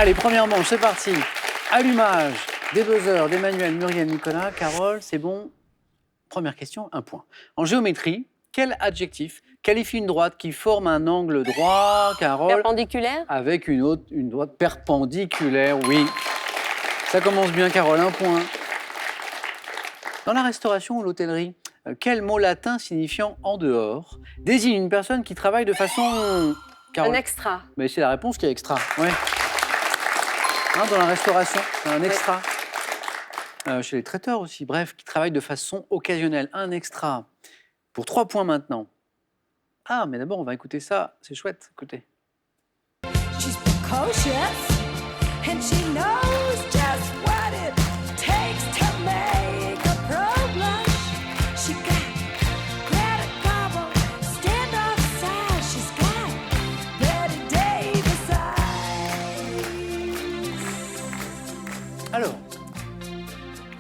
Allez, première manche, c'est parti. Allumage des buzzers d'Emmanuel, Muriel, Nicolas. Carole, c'est bon. Première question, 1 point. En géométrie, quel adjectif qualifie une droite qui forme un angle droit, Carole? Perpendiculaire. Avec une droite perpendiculaire, oui. Ça commence bien, Carole, 1 point. Dans la restauration ou l'hôtellerie, quel mot latin signifiant en dehors désigne une personne qui travaille de façon... Carole. Un extra. Mais c'est la réponse qui est extra, ouais. Hein, dans la restauration, un extra. Chez les traiteurs aussi, bref, qui travaillent de façon occasionnelle, un extra. Pour 3 points maintenant. Ah, mais d'abord, on va écouter ça, c'est chouette, écoutez. She's precocious, and she knows just what it takes to make a pro blush. She got Greta Garbo, standoff size. She's got Betty Davis eyes. Alors,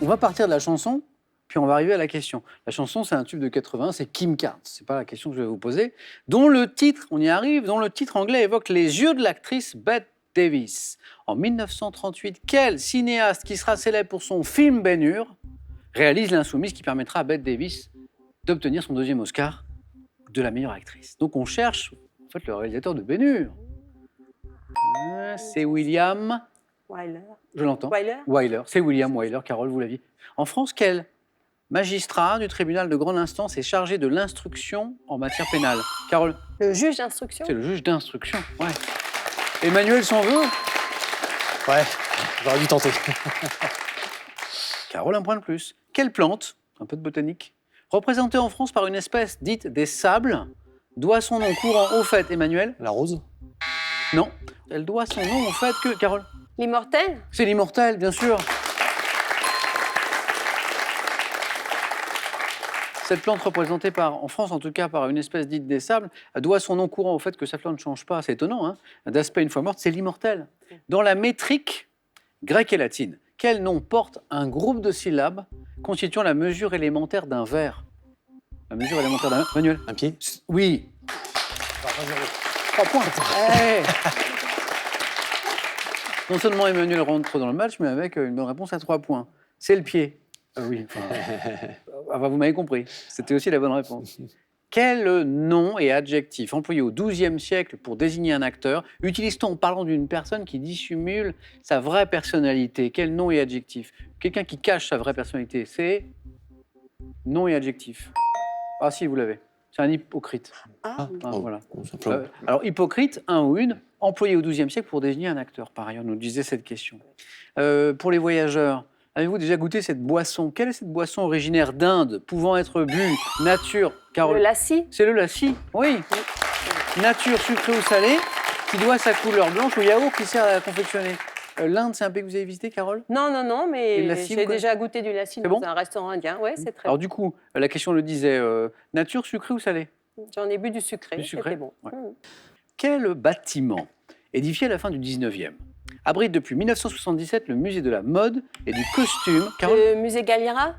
on va partir de la chanson, puis on va arriver à la question. La chanson, c'est un tube de 80, c'est Kim Carnes, c'est pas la question que je vais vous poser, dont le titre, on y arrive, dont le titre anglais évoque les yeux de l'actrice Bette Davis. En 1938, quel cinéaste qui sera célèbre pour son film Ben-Hur réalise l'Insoumise qui permettra à Bette Davis d'obtenir son 2e Oscar de la meilleure actrice. Donc on cherche en fait le réalisateur de Ben-Hur. C'est William... Wyler. Je l'entends. Wyler. Wyler. C'est William Wyler, Carole, vous l'aviez. En France, quel magistrat du tribunal de grande instance est chargé de l'instruction en matière pénale? Carole. Le juge d'instruction. C'est le juge d'instruction, ouais. Emmanuel s'en veut. Ouais, j'aurais dû tenter. Carole, 1 point de plus. Quelle plante, un peu de botanique, représentée en France par une espèce dite des sables, doit son nom courant au fait, Emmanuel? La rose? Non. Elle doit son nom au fait que... Carole. L'immortel. C'est l'immortel, bien sûr. Cette plante représentée en France en tout cas, par une espèce dite des sables, doit son nom courant au fait que sa fleur ne change pas, c'est étonnant, hein, d'aspect une fois morte, c'est l'immortel. Dans la métrique grecque et latine, quel nom porte un groupe de syllabes constituant la mesure élémentaire d'un vers? La mesure élémentaire d'un vers, Manuel? Un pied? Oui. 3 points. Hey. Non seulement Emmanuel rentre dans le match, mais avec une bonne réponse à 3 points. C'est le pied. Oui, enfin, vous m'avez compris. C'était aussi la bonne réponse. Quel nom et adjectif employé au XIIe siècle pour désigner un acteur utilise-t-on en parlant d'une personne qui dissimule sa vraie personnalité? Quel nom et adjectif? Quelqu'un qui cache sa vraie personnalité, c'est nom et adjectif. Ah si, vous l'avez. C'est un hypocrite. Ah. Voilà. Simplement. Alors, hypocrite, un ou une, employé au XIIe siècle pour désigner un acteur, par ailleurs, nous disait cette question. Pour les voyageurs, avez-vous déjà goûté cette boisson? Quelle est cette boisson originaire d'Inde, pouvant être bue, nature, Carole? Le lassi. C'est le lassi, oui. Nature, sucrée ou salée, qui doit sa couleur blanche au yaourt qui sert à la confectionner. L'Inde, c'est un pays que vous avez visité, Carole? Non, non, non, Et le mais lassi, j'ai vous déjà goûté du lassi dans bon un restaurant indien. Ouais, c'est très Alors bon. du coup, la question le disait, nature, sucrée ou salée? J'en ai bu du sucré. Du sucré, C'était bon. ouais. Quel bâtiment, édifié à la fin du 19e, abrite depuis 1977 le musée de la mode et du costume? Carole? Le musée Galliera.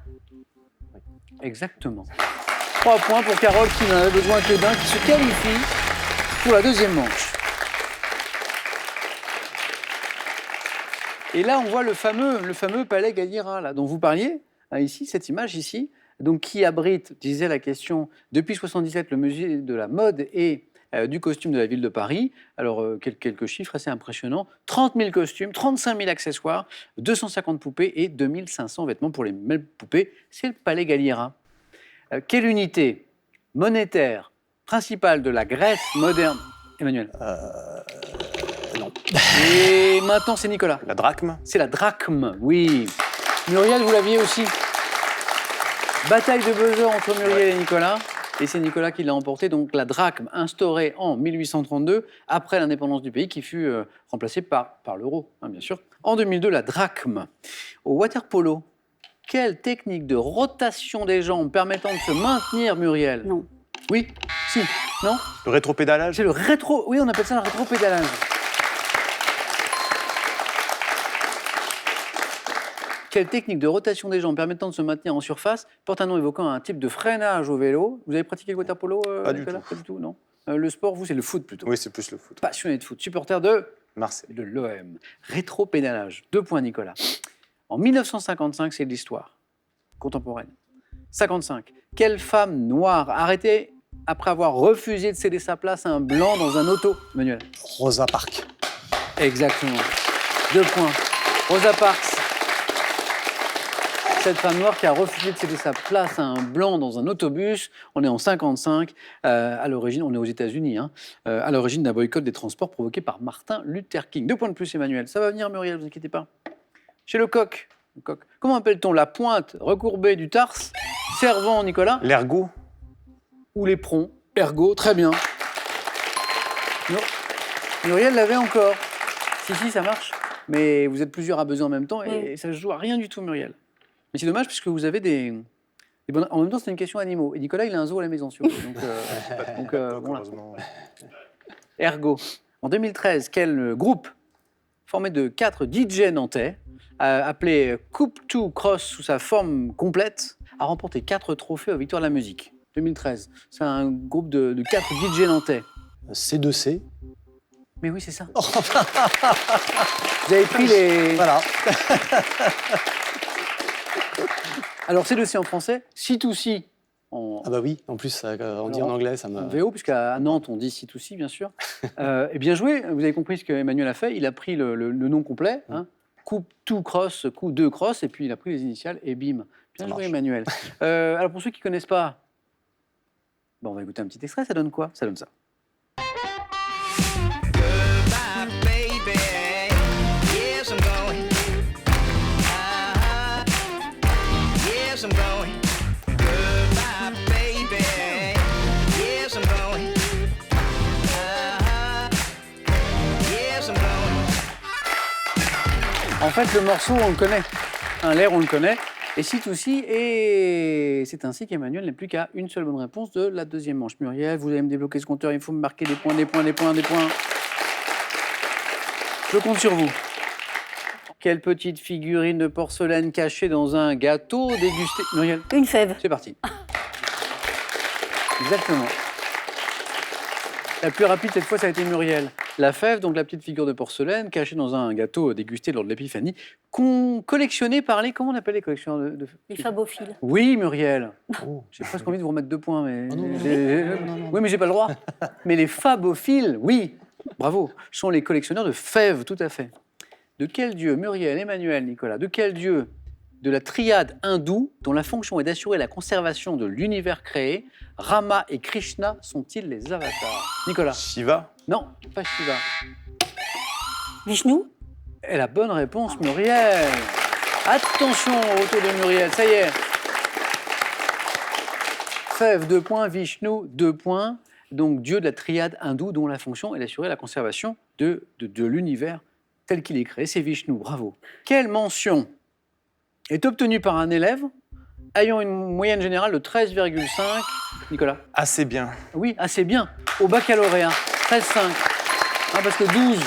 Exactement. 3 points pour Carole qui n'en avait besoin que d'un, qui se qualifie pour la 2e manche. Et là, on voit le fameux palais Galliera, là, dont vous parliez, hein, ici, cette image ici, donc qui abrite, disait la question, depuis 1977, le musée de la mode et du costume de la ville de Paris. Alors, quelques chiffres assez impressionnants. 30 000 costumes, 35 000 accessoires, 250 poupées et 2500 vêtements pour les mêmes poupées. C'est le palais Galliera. Quelle unité monétaire principale de la Grèce moderne? Emmanuel. Non. Et maintenant, c'est Nicolas. La drachme? C'est la drachme, oui. Muriel, vous l'aviez aussi. Bataille de buzzer entre Muriel et Nicolas. Et c'est Nicolas qui l'a emporté. Donc la drachme, instaurée en 1832, après l'indépendance du pays, qui fut remplacée par l'euro, hein, bien sûr. En 2002, la drachme. Au water-polo, quelle technique de rotation des jambes permettant de se maintenir, Muriel? Non. Oui, si, non? Le rétropédalage? C'est le rétro... Oui, on appelle ça le rétropédalage. Quelle technique de rotation des jambes permettant de se maintenir en surface porte un nom évoquant un type de freinage au vélo? Vous avez pratiqué le water-polo, Pas du Nicolas? tout. Pas du tout, non. Le sport, vous, c'est le foot plutôt. Oui, c'est plus le foot. Passionné de foot, supporter de Marseille. de l'OM. Rétropédalage. 2 points, Nicolas. En 1955, c'est de l'histoire contemporaine. 55. Quelle femme noire arrêtée après avoir refusé de céder sa place à un blanc dans un auto, Emmanuel? Rosa Parks. Exactement. 2 points. Rosa Parks. Cette femme noire qui a refusé de céder sa place à un blanc dans un autobus. On est en 55. À l'origine, on est aux États-Unis. À l'origine d'un boycott des transports provoqué par Martin Luther King. 2 points de plus, Emmanuel. Ça va venir, Muriel, ne vous inquiétez pas. Chez le coq. Comment appelle-t-on la pointe recourbée du tarse servant, Nicolas? L'ergot. Ou l'éperon? Ergot, très bien. Muriel l'avait encore. Si, ça marche. Mais vous êtes plusieurs à buzzer en même temps et ça ne joue à rien du tout, Muriel. Mais c'est dommage puisque vous avez des bonnes... En même temps, c'est une question animaux. Et Nicolas, il a un zoo à la maison, sur lui. Donc, voilà. Heureusement, ouais. Ergo. En 2013, quel groupe formé de 4 DJ nantais, appelé Coupe 2 Cross sous sa forme complète, a remporté 4 trophées aux Victoires de la musique. 2013. C'est un groupe de 4 DJ nantais. C2C. Mais oui, c'est ça. Vous avez pris les... Voilà. Alors, c'est le C en français, C2C en, Ah bah oui, en plus, on dit en anglais, ça me... en VO, puisqu'à Nantes, on dit C2C, bien sûr. Et bien joué, vous avez compris ce qu'Emmanuel a fait. Il a pris le nom complet, Coupe 2 Cross, Coup 2 Cross, et puis il a pris les initiales, et bim. Bien joué, Emmanuel. Alors, pour ceux qui ne connaissent pas, on va écouter un petit extrait, ça donne quoi? Ça donne ça. En fait, le morceau, on le connaît. L'air, on le connaît. Et C2C, et c'est ainsi qu'Emmanuel n'est plus qu'à une seule bonne réponse de la deuxième manche. Muriel, vous allez me débloquer ce compteur, il faut me marquer des points. Je compte sur vous. Quelle petite figurine de porcelaine cachée dans un gâteau dégusté? Muriel, Une fève. c'est parti. Exactement. La plus rapide cette fois, ça a été Muriel. La fève, donc la petite figure de porcelaine cachée dans un gâteau dégusté lors de l'épiphanie, collectionnée par les... Comment on appelle les collectionneurs de... Les fabophiles. Oui, Muriel. Oh. J'ai presque envie de vous remettre 2 points, mais... non, non, Oui, mais j'ai pas le droit. Mais les fabophiles, oui, bravo, sont les collectionneurs de fèves, tout à fait. De quel dieu, Muriel, Emmanuel, Nicolas, de quel dieu de la triade hindoue, dont la fonction est d'assurer la conservation de l'univers créé, Rama et Krishna sont-ils les avatars? Nicolas? Shiva. Non, pas Shiva. Vishnu. Et la bonne réponse, Muriel. Attention au retour de Muriel, ça y est. Fève, 2 points, Vishnu, 2 points. Donc dieu de la triade hindoue dont la fonction est d'assurer la conservation de l'univers tel qu'il est créé. C'est Vishnu, bravo. Quelle mention est obtenue par un élève ayant une moyenne générale de 13,5? Nicolas? Assez bien. Oui, assez bien. Au baccalauréat, 13,5. Parce que 12,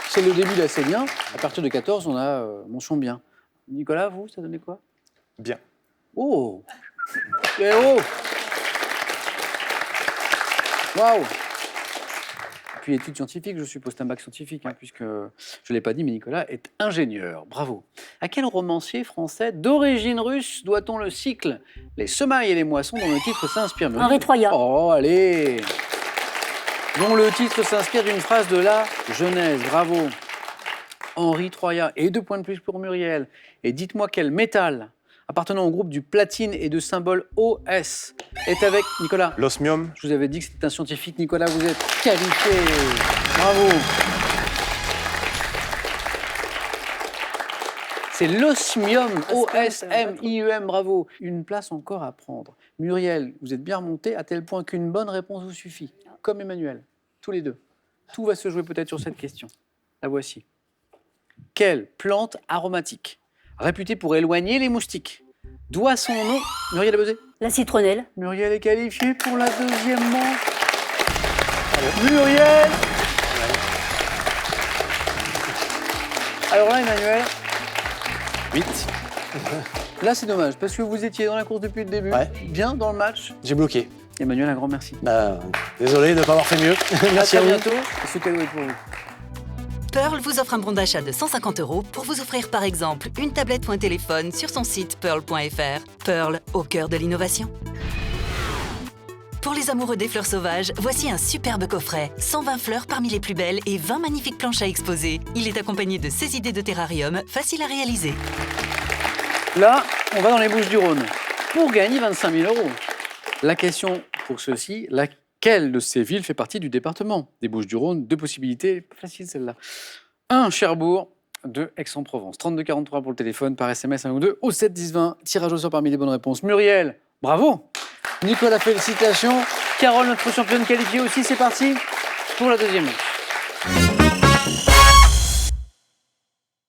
c'est le début d'assez bien. À partir de 14, on a mention bien. Nicolas, vous, ça donnait quoi? Bien. Oh! Eh oh! Waouh! Puis études scientifiques, je suppose, c'est un bac scientifique, puisque je ne l'ai pas dit, mais Nicolas est ingénieur. Bravo. À quel romancier français d'origine russe doit-on le cycle Les semailles et les moissons dont le titre s'inspire? Henri Troyat. Oh, allez! Dont le titre s'inspire d'une phrase de la Genèse. Bravo. Henri Troyat. Et 2 points de plus pour Muriel. Et dites-moi quel métal appartenant au groupe du platine et de symbole OS est avec Nicolas? L'osmium. Je vous avais dit que c'était un scientifique, Nicolas, vous êtes qualifié. Bravo. C'est l'osmium, O-S-M-I-E-M, bravo. Une place encore à prendre. Muriel, vous êtes bien remonté à tel point qu'une bonne réponse vous suffit. Comme Emmanuel, tous les deux. Tout va se jouer peut-être sur cette question. La voici. Quelle plante aromatique, réputée pour éloigner les moustiques, doit son nom... Muriel a buzzé? La citronnelle. Muriel est qualifiée pour la deuxième manche. Muriel! Alors là, Emmanuel, 8. là c'est dommage, parce que vous étiez dans la course depuis le début, Ouais. bien dans le match. J'ai bloqué. Emmanuel, un grand merci. Désolé de ne pas avoir fait mieux. Merci À à très vous. bientôt. Et ce cadeau est pour vous. Pearl vous offre un bon d'achat de 150 € pour vous offrir par exemple une tablette ou un téléphone sur son site pearl.fr. Pearl, au cœur de l'innovation. Pour les amoureux des fleurs sauvages, voici un superbe coffret. 120 fleurs parmi les plus belles et 20 magnifiques planches à exposer. Il est accompagné de 16 idées de terrarium faciles à réaliser. Là, on va dans les Bouches-du-Rhône pour gagner 25 000 €. La question pour ceux-ci, laquelle de ces villes fait partie du département des Bouches-du-Rhône? 2 possibilités, pas facile celle-là. 1, Cherbourg. 2, Aix-en-Provence. 32 43 pour le téléphone, par SMS 1 ou 2 au 7 10 20. Tirage au sort parmi les bonnes réponses. Muriel, bravo. Nicolas, félicitations. Carole, notre championne qualifiée aussi, c'est parti pour la deuxième manche.